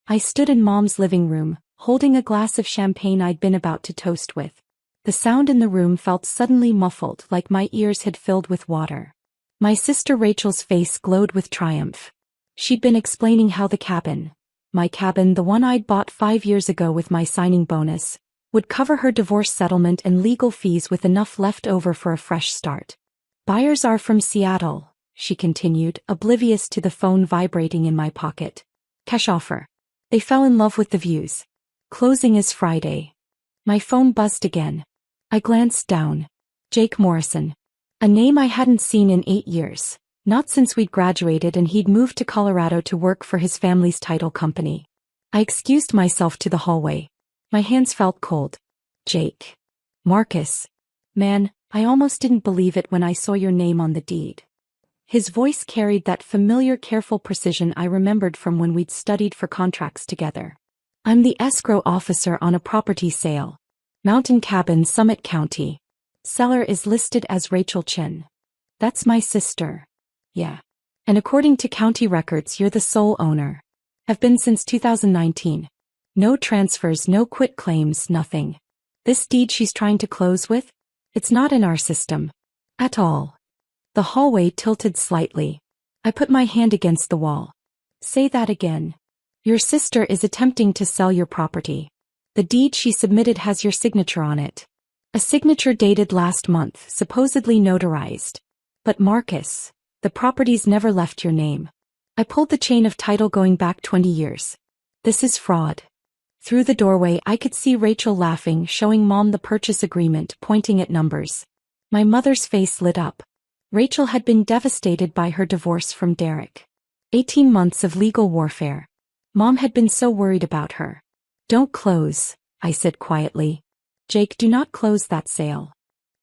I stood in Mom's living room, holding a glass of champagne I'd been about to toast with. The sound in the room felt suddenly muffled, like my ears had filled with water. My sister Rachel's face glowed with triumph. She'd been explaining how the cabin, my cabin, the one I'd bought 5 years ago with my signing bonus, would cover her divorce settlement and legal fees with enough left over for a fresh start. Buyers are from Seattle, she continued, oblivious to the phone vibrating in my pocket. Cash offer. They fell in love with the views. Closing is Friday. My phone buzzed again. I glanced down. Jake Morrison. A name I hadn't seen in 8 years, not since we'd graduated and he'd moved to Colorado to work for his family's title company. I excused myself to the hallway. My hands felt cold. Jake. Marcus. Man, I almost didn't believe it when I saw your name on the deed. His voice carried that familiar careful precision I remembered from when we'd studied for contracts together. I'm the escrow officer on a property sale. Mountain cabin, Summit County. Seller is listed as Rachel Chin. That's my sister. Yeah. And according to county records, you're the sole owner. Have been since 2019. No transfers, no quit claims, nothing. This deed she's trying to close with? It's not in our system. At all. The hallway tilted slightly. I put my hand against the wall. Say that again. Your sister is attempting to sell your property. The deed she submitted has your signature on it. A signature dated last month, supposedly notarized. But Marcus, the property's never left your name. I pulled the chain of title going back 20 years. This is fraud. Through the doorway I could see Rachel laughing, showing Mom the purchase agreement, pointing at numbers. My mother's face lit up. Rachel had been devastated by her divorce from Derek. 18 months of legal warfare. Mom had been so worried about her. Don't close, I said quietly. Jake, do not close that sale.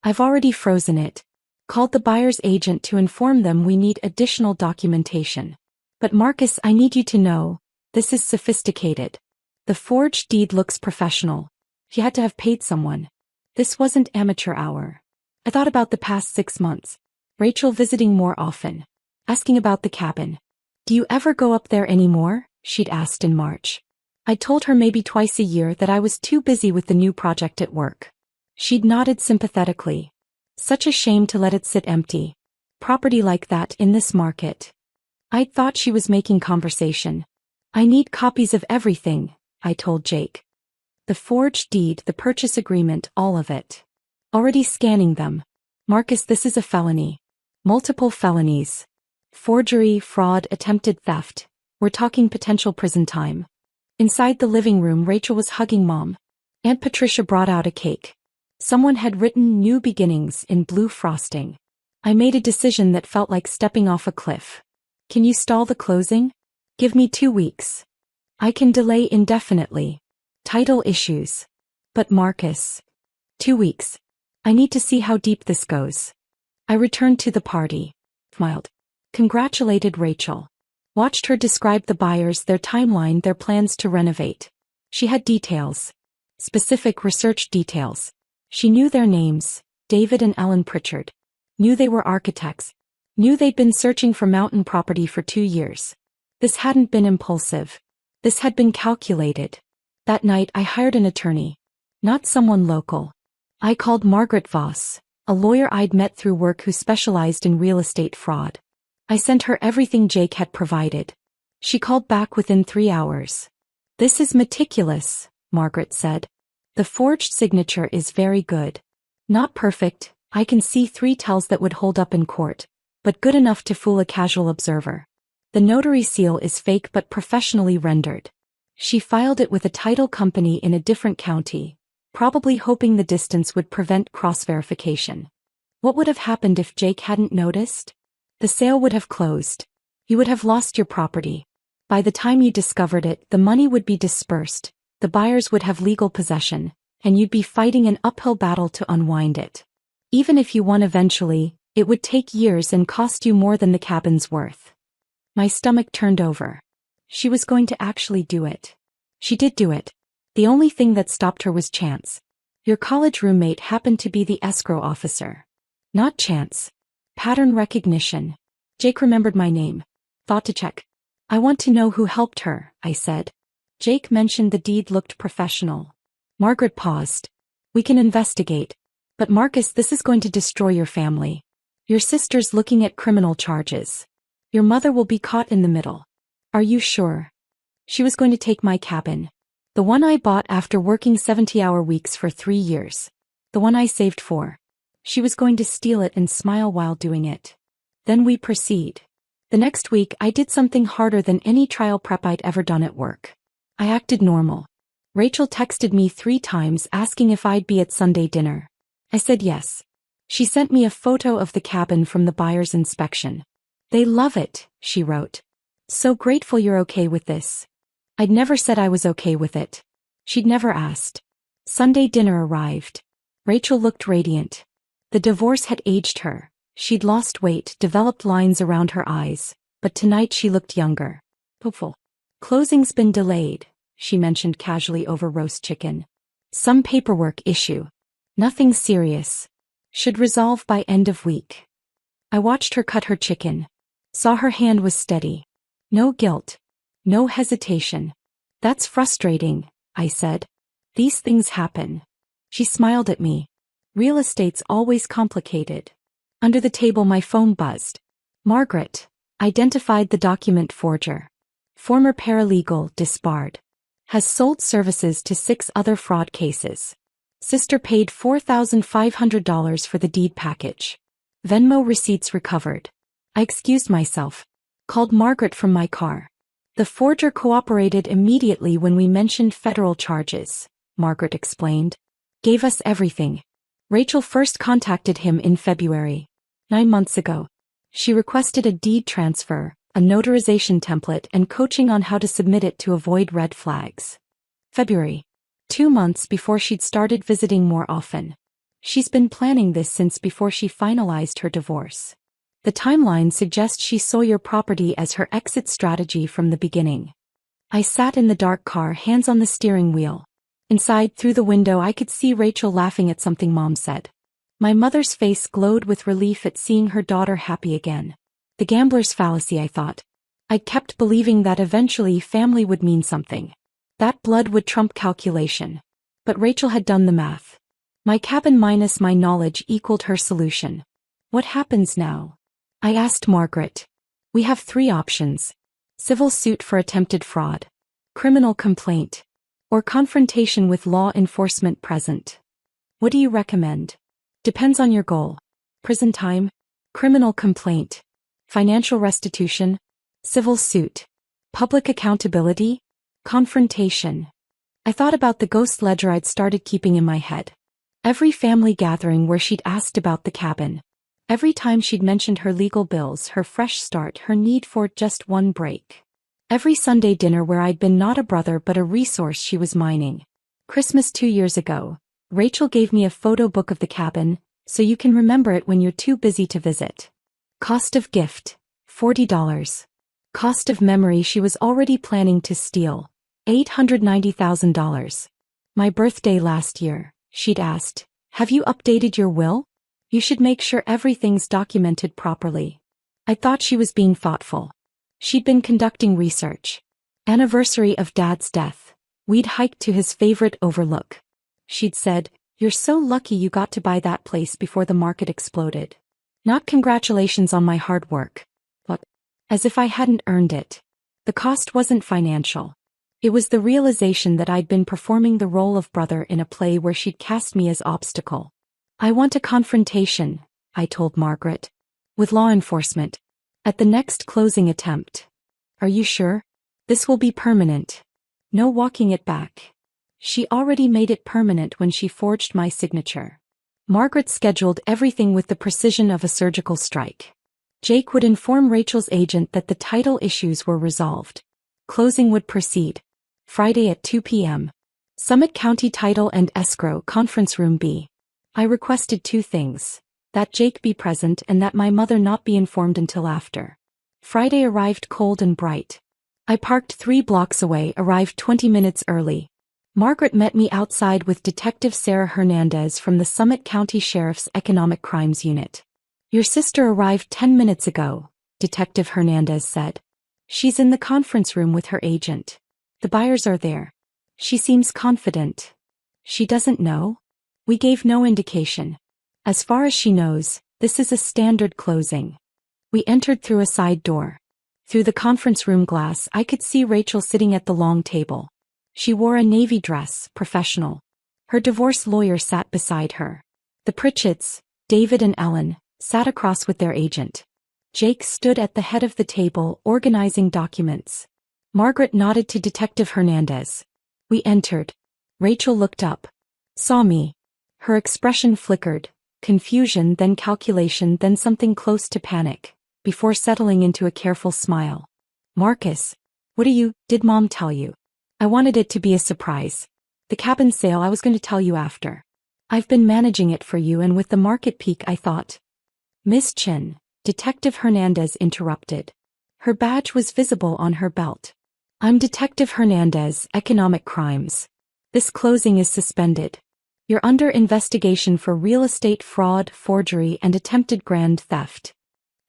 I've already frozen it. Called the buyer's agent to inform them we need additional documentation. But Marcus, I need you to know, this is sophisticated. The forged deed looks professional. He had to have paid someone. This wasn't amateur hour. I thought about the past 6 months. Rachel visiting more often. Asking about the cabin. Do you ever go up there anymore? She'd asked in March. I told her maybe twice a year that I was too busy with the new project at work. She'd nodded sympathetically. Such a shame to let it sit empty. Property like that in this market. I'd thought she was making conversation. I need copies of everything, I told Jake. The forged deed, the purchase agreement, all of it. Already scanning them. Marcus, this is a felony. Multiple felonies. Forgery, fraud, attempted theft. We're talking potential prison time. Inside the living room, Rachel was hugging Mom. Aunt Patricia brought out a cake. Someone had written "New Beginnings" in blue frosting. I made a decision that felt like stepping off a cliff. Can you stall the closing? Give me 2 weeks. I can delay indefinitely. Title issues. But Marcus. 2 weeks. I need to see how deep this goes. I returned to the party. Smiled. Congratulated Rachel. Watched her describe the buyers, their timeline, their plans to renovate. She had details. Specific research details. She knew their names, David and Ellen Pritchard. Knew they were architects. Knew they'd been searching for mountain property for 2 years. This hadn't been impulsive. This had been calculated. That night I hired an attorney. Not someone local. I called Margaret Voss, a lawyer I'd met through work who specialized in real estate fraud. I sent her everything Jake had provided. She called back within 3 hours. This is meticulous, Margaret said. The forged signature is very good. Not perfect, I can see 3 tells that would hold up in court, but good enough to fool a casual observer. The notary seal is fake but professionally rendered. She filed it with a title company in a different county, probably hoping the distance would prevent cross-verification. What would have happened if Jake hadn't noticed? The sale would have closed. You would have lost your property. By the time you discovered it, the money would be dispersed, the buyers would have legal possession, and you'd be fighting an uphill battle to unwind it. Even if you won eventually, it would take years and cost you more than the cabin's worth. My stomach turned over. She was going to actually do it. She did do it. The only thing that stopped her was chance. Your college roommate happened to be the escrow officer. Not chance. Pattern recognition. Jake remembered my name. Thought to check. I want to know who helped her, I said. Jake mentioned the deed looked professional. Margaret paused. We can investigate. But Marcus, this is going to destroy your family. Your sister's looking at criminal charges. Your mother will be caught in the middle. Are you sure? She was going to take my cabin. The one I bought after working 70-hour weeks for 3 years. The one I saved for. She was going to steal it and smile while doing it. Then we proceed. The next week I did something harder than any trial prep I'd ever done at work. I acted normal. Rachel texted me 3 times asking if I'd be at Sunday dinner. I said yes. She sent me a photo of the cabin from the buyer's inspection. They love it, she wrote. So grateful you're okay with this. I'd never said I was okay with it. She'd never asked. Sunday dinner arrived. Rachel looked radiant. The divorce had aged her. She'd lost weight, developed lines around her eyes, but tonight she looked younger. Hopeful. Closing's been delayed, she mentioned casually over roast chicken. Some paperwork issue. Nothing serious. Should resolve by end of week. I watched her cut her chicken. Saw her hand was steady. No guilt. No hesitation. That's frustrating, I said. These things happen. She smiled at me. Real estate's always complicated. Under the table my phone buzzed. Margaret. Identified the document forger. Former paralegal, disbarred. Has sold services to 6 other fraud cases. Sister paid $4,500 for the deed package. Venmo receipts recovered. I excused myself. Called Margaret from my car. The forger cooperated immediately when we mentioned federal charges, Margaret explained. Gave us everything. Rachel first contacted him in February. 9 months ago. She requested a deed transfer, a notarization template and coaching on how to submit it to avoid red flags. February. 2 months before she'd started visiting more often. She's been planning this since before she finalized her divorce. The timeline suggests she saw your property as her exit strategy from the beginning. I sat in the dark car, hands on the steering wheel. Inside, through the window, I could see Rachel laughing at something Mom said. My mother's face glowed with relief at seeing her daughter happy again. The gambler's fallacy, I thought. I kept believing that eventually family would mean something. That blood would trump calculation. But Rachel had done the math. My cabin minus my knowledge equaled her solution. What happens now? I asked Margaret. We have 3 options. Civil suit for attempted fraud. Criminal complaint. Or confrontation with law enforcement present. What do you recommend? Depends on your goal. Prison time. Criminal complaint. Financial restitution. Civil suit. Public accountability. Confrontation. I thought about the ghost ledger I'd started keeping in my head. Every family gathering where she'd asked about the cabin. Every time she'd mentioned her legal bills, her fresh start, her need for just one break. Every Sunday dinner where I'd been not a brother but a resource she was mining. Christmas 2 years ago, Rachel gave me a photo book of the cabin, so you can remember it when you're too busy to visit. Cost of gift, $40. Cost of memory, she was already planning to steal, $890,000. My birthday last year, she'd asked, have you updated your will? You should make sure everything's documented properly. I thought she was being thoughtful. She'd been conducting research. Anniversary of Dad's death. We'd hiked to his favorite overlook. She'd said, you're so lucky you got to buy that place before the market exploded. Not congratulations on my hard work. But, as if I hadn't earned it. The cost wasn't financial. It was the realization that I'd been performing the role of brother in a play where she'd cast me as obstacle. I want a confrontation, I told Margaret. With law enforcement. At the next closing attempt. Are you sure? This will be permanent. No walking it back. She already made it permanent when she forged my signature. Margaret scheduled everything with the precision of a surgical strike. Jake would inform Rachel's agent that the title issues were resolved. Closing would proceed. Friday at 2 p.m. Summit County Title and Escrow, Conference Room B. I requested 2 things. That Jake be present and that my mother not be informed until after. Friday arrived cold and bright. I parked 3 blocks away, arrived 20 minutes early. Margaret met me outside with Detective Sarah Hernandez from the Summit County Sheriff's Economic Crimes Unit. Your sister arrived 10 minutes ago, Detective Hernandez said. She's in the conference room with her agent. The buyers are there. She seems confident. She doesn't know? We gave no indication. As far as she knows, this is a standard closing. We entered through a side door. Through the conference room glass I could see Rachel sitting at the long table. She wore a navy dress, professional. Her divorce lawyer sat beside her. The Pritchetts, David and Ellen, sat across with their agent. Jake stood at the head of the table organizing documents. Margaret nodded to Detective Hernandez. We entered. Rachel looked up. Saw me. Her expression flickered, confusion, then calculation, then something close to panic, before settling into a careful smile. Marcus, did Mom tell you? I wanted it to be a surprise. The cabin sale I was going to tell you after. I've been managing it for you, and with the market peak I thought. Miss Chin, Detective Hernandez interrupted. Her badge was visible on her belt. I'm Detective Hernandez, Economic Crimes. This closing is suspended. You're under investigation for real estate fraud, forgery, and attempted grand theft.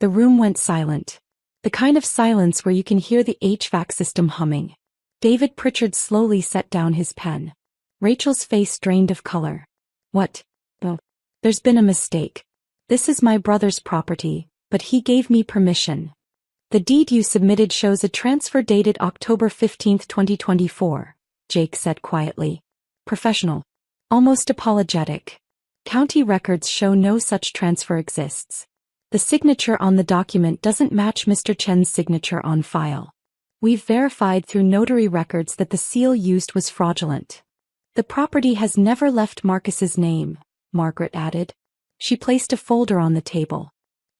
The room went silent. The kind of silence where you can hear the HVAC system humming. David Pritchard slowly set down his pen. Rachel's face drained of color. What? Oh, there's been a mistake. This is my brother's property, but he gave me permission. The deed you submitted shows a transfer dated October 15, 2024, Jake said quietly. Professional. Almost apologetic. County records show no such transfer exists. The signature on the document doesn't match Mr. Chen's signature on file. We've verified through notary records that the seal used was fraudulent. The property has never left Marcus's name, Margaret added. She placed a folder on the table.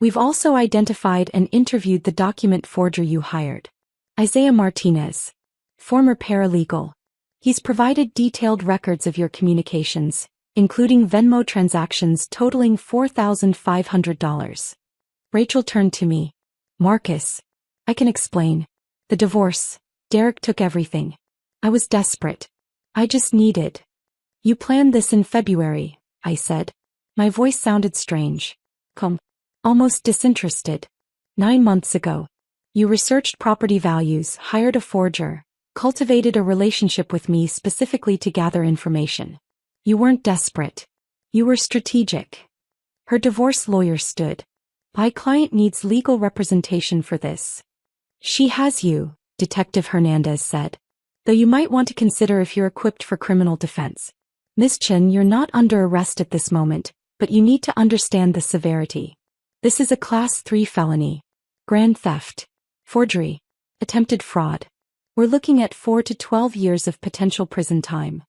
We've also identified and interviewed the document forger you hired. Isaiah Martinez. Former paralegal. He's provided detailed records of your communications, including Venmo transactions totaling $4,500. Rachel turned to me. Marcus. I can explain. The divorce. Derek took everything. I was desperate. I just needed. You planned this in February, I said. My voice sounded strange. Almost disinterested. 9 months ago. You researched property values, hired a forger, cultivated a relationship with me specifically to gather information. You weren't desperate. You were strategic. Her divorce lawyer stood. My client needs legal representation for this. She has you, Detective Hernandez said. Though you might want to consider if you're equipped for criminal defense. Miss Chen, you're not under arrest at this moment, but you need to understand the severity. This is a Class 3 felony. Grand theft. Forgery. Attempted fraud. We're looking at 4 to 12 years of potential prison time.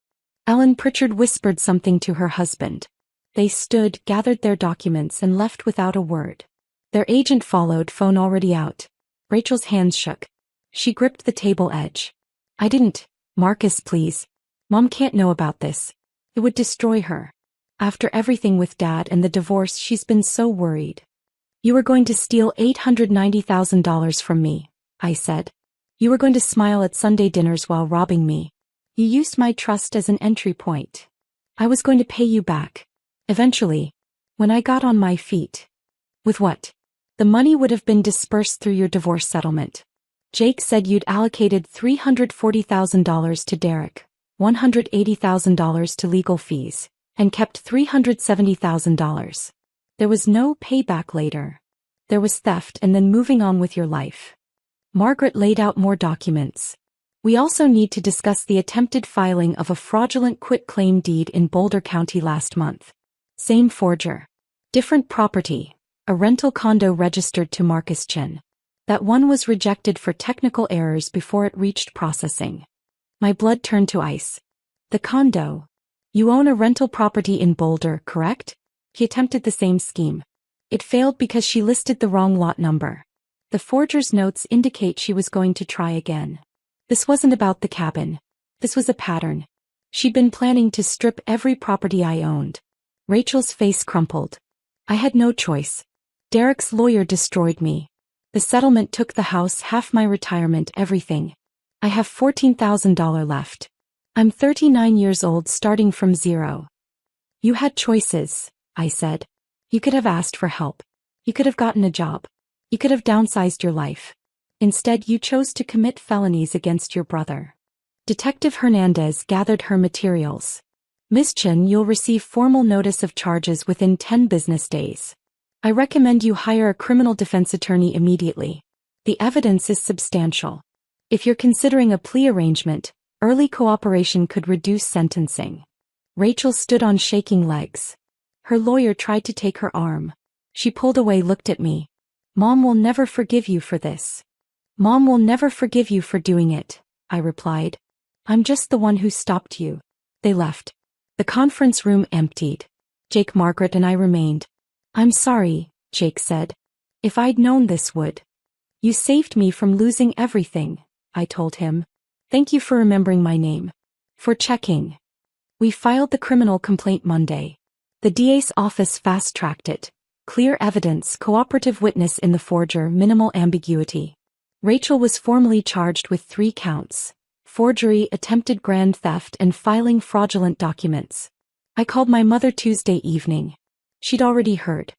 Ellen Pritchard whispered something to her husband. They stood, gathered their documents, and left without a word. Their agent followed, phone already out. Rachel's hands shook. She gripped the table edge. I didn't. Marcus, please. Mom can't know about this. It would destroy her. After everything with Dad and the divorce, she's been so worried. You were going to steal $890,000 from me, I said. You were going to smile at Sunday dinners while robbing me. You used my trust as an entry point. I was going to pay you back. Eventually. When I got on my feet. With what? The money would have been dispersed through your divorce settlement. Jake said you'd allocated $340,000 to Derek, $180,000 to legal fees, and kept $370,000. There was no payback later. There was theft and then moving on with your life. Margaret laid out more documents. We also need to discuss the attempted filing of a fraudulent quitclaim deed in Boulder County last month. Same forger. Different property. A rental condo registered to Marcus Chin. That one was rejected for technical errors before it reached processing. My blood turned to ice. The condo. You own a rental property in Boulder, correct? He attempted the same scheme. It failed because she listed the wrong lot number. The forger's notes indicate she was going to try again. This wasn't about the cabin. This was a pattern. She'd been planning to strip every property I owned. Rachel's face crumpled. I had no choice. Derek's lawyer destroyed me. The settlement took the house, half my retirement, everything. I have $14,000 left. I'm 39 years old, starting from zero. You had choices, I said. You could have asked for help. You could have gotten a job. You could have downsized your life. Instead, you chose to commit felonies against your brother. Detective Hernandez gathered her materials. Miss Chen, you'll receive formal notice of charges within 10 business days. I recommend you hire a criminal defense attorney immediately. The evidence is substantial. If you're considering a plea arrangement, early cooperation could reduce sentencing. Rachel stood on shaking legs. Her lawyer tried to take her arm. She pulled away, looked at me. Mom will never forgive you for this. Mom will never forgive you for doing it, I replied. I'm just the one who stopped you. They left. The conference room emptied. Jake, Margaret, and I remained. I'm sorry, Jake said. If I'd known this would. You saved me from losing everything, I told him. Thank you for remembering my name. For checking. We filed the criminal complaint Monday. The DA's office fast-tracked it. Clear evidence, cooperative witness in the forger, minimal ambiguity. Rachel was formally charged with 3 counts. Forgery, attempted grand theft, and filing fraudulent documents. I called my mother Tuesday evening. She'd already heard.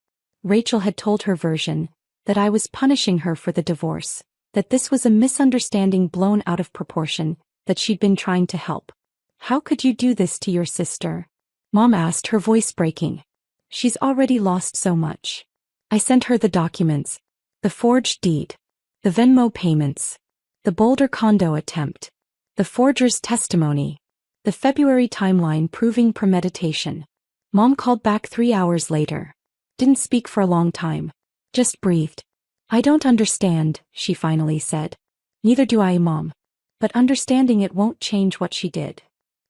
Rachel had told her version, that I was punishing her for the divorce, that this was a misunderstanding blown out of proportion, that she'd been trying to help. How could you do this to your sister? Mom asked, her voice breaking. She's already lost so much. I sent her the documents, the forged deed, the Venmo payments, the Boulder condo attempt, the forger's testimony, the February timeline proving premeditation. Mom called back 3 hours later. Didn't speak for a long time. Just breathed. I don't understand, she finally said. Neither do I, Mom. But understanding it won't change what she did.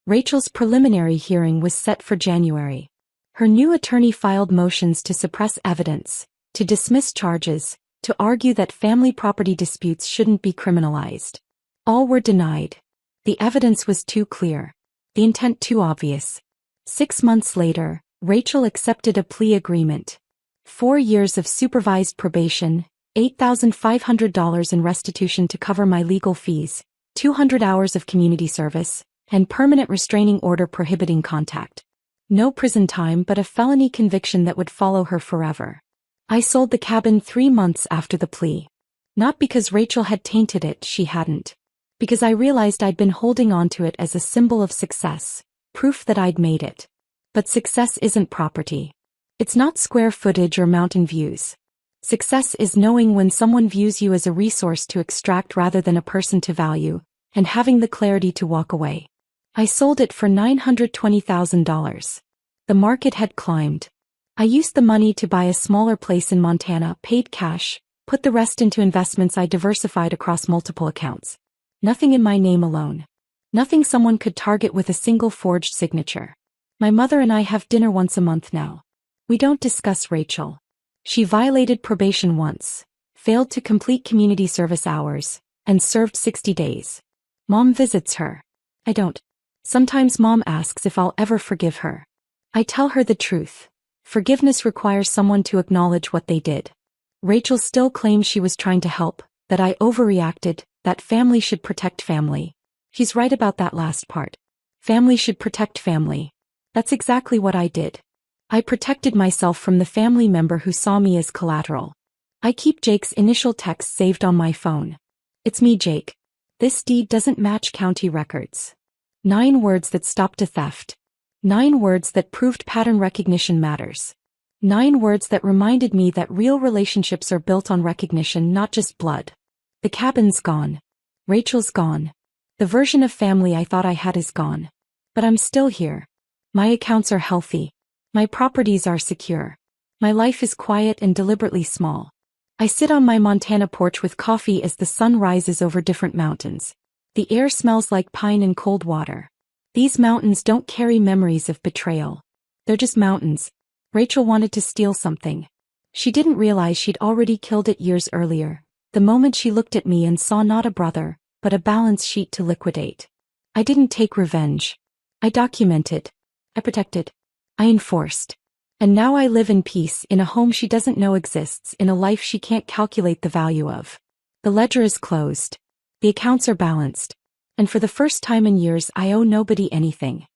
Rachel's preliminary hearing was set for January. Her new attorney filed motions to suppress evidence, to dismiss charges, to argue that family property disputes shouldn't be criminalized. All were denied. The evidence was too clear. The intent too obvious. 6 months later, Rachel accepted a plea agreement. 4 years of supervised probation, $8,500 in restitution to cover my legal fees, 200 hours of community service, and permanent restraining order prohibiting contact. No prison time, but a felony conviction that would follow her forever. I sold the cabin 3 months after the plea. Not because Rachel had tainted it, she hadn't. Because I realized I'd been holding on to it as a symbol of success, proof that I'd made it. But success isn't property. It's not square footage or mountain views. Success is knowing when someone views you as a resource to extract rather than a person to value, and having the clarity to walk away. I sold it for $920,000. The market had climbed. I used the money to buy a smaller place in Montana, paid cash, put the rest into investments I diversified across multiple accounts. Nothing in my name alone. Nothing someone could target with a single forged signature. My mother and I have dinner once a month now. We don't discuss Rachel. She violated probation once, failed to complete community service hours, and served 60 days. Mom visits her. I don't. Sometimes Mom asks if I'll ever forgive her. I tell her the truth. Forgiveness requires someone to acknowledge what they did. Rachel still claims she was trying to help, that I overreacted, that family should protect family. She's right about that last part. Family should protect family. That's exactly what I did. I protected myself from the family member who saw me as collateral. I keep Jake's initial text saved on my phone. It's me, Jake. This deed doesn't match county records. 9 words that stopped a theft. 9 words that proved pattern recognition matters. 9 words that reminded me that real relationships are built on recognition, not just blood. The cabin's gone. Rachel's gone. The version of family I thought I had is gone. But I'm still here. My accounts are healthy. My properties are secure. My life is quiet and deliberately small. I sit on my Montana porch with coffee as the sun rises over different mountains. The air smells like pine and cold water. These mountains don't carry memories of betrayal. They're just mountains. Rachel wanted to steal something. She didn't realize she'd already killed it years earlier, the moment she looked at me and saw not a brother, but a balance sheet to liquidate. I didn't take revenge. I documented. I protected. I enforced. And now I live in peace in a home she doesn't know exists, in a life she can't calculate the value of. The ledger is closed. The accounts are balanced. And for the first time in years I owe nobody anything.